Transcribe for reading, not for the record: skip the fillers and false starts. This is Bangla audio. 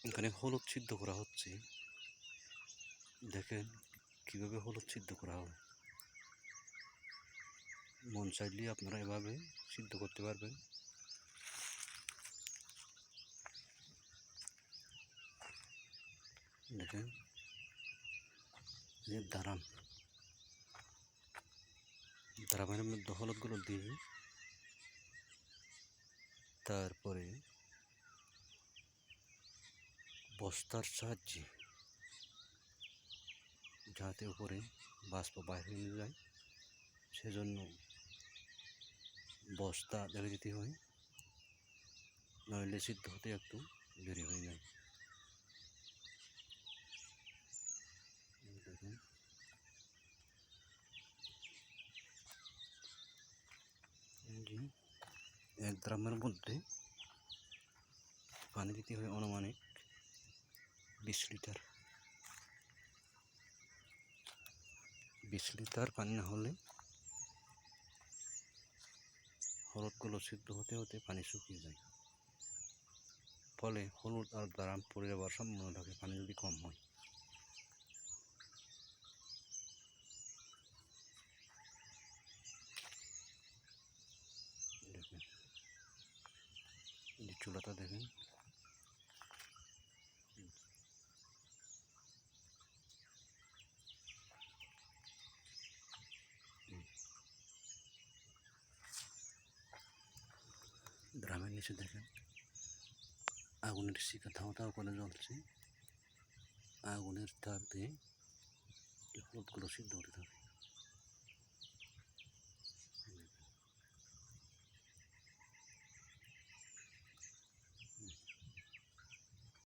এখানে হলুদ সিদ্ধ করা হচ্ছে। দেখেন কিভাবে হলুদ সিদ্ধ করা হয়। মন চাইলে আপনারা এভাবে সিদ্ধ করতে পারবেন। দেখেন যে দ্রামের মধ্যে হলুদগুলো দিয়ে তারপরে বস্তার সাহায্যে যাতে উপরে বাষ্প বাইরে নিয়ে যায় সেজন্য বস্তা ঢেলে দিতে হয়, নইলে সিদ্ধ হতে একটু দেরি হয়ে যায়। দেখুন এক ড্রামের মধ্যে পানি দিতে হয় অনুমানিক 20 লিটার। 20 লিটার পানি না হলে হলুদগুলো সিদ্ধ হতে হতে পানি শুকিয়ে যায়, ফলে হলুদ আর ড্রাম পড়ে যাওয়ার সম্ভাবনা থাকে পানি যদি কম হয়। দেখেন এই চুলাটা দেখেন, ড্রামের নিচে দেখেন আগুনের শিখা ধাও ধাও করে জ্বলছে। আগুনের তাপ দিয়ে হলুদগুলো সিদ্ধ হতে থাকে।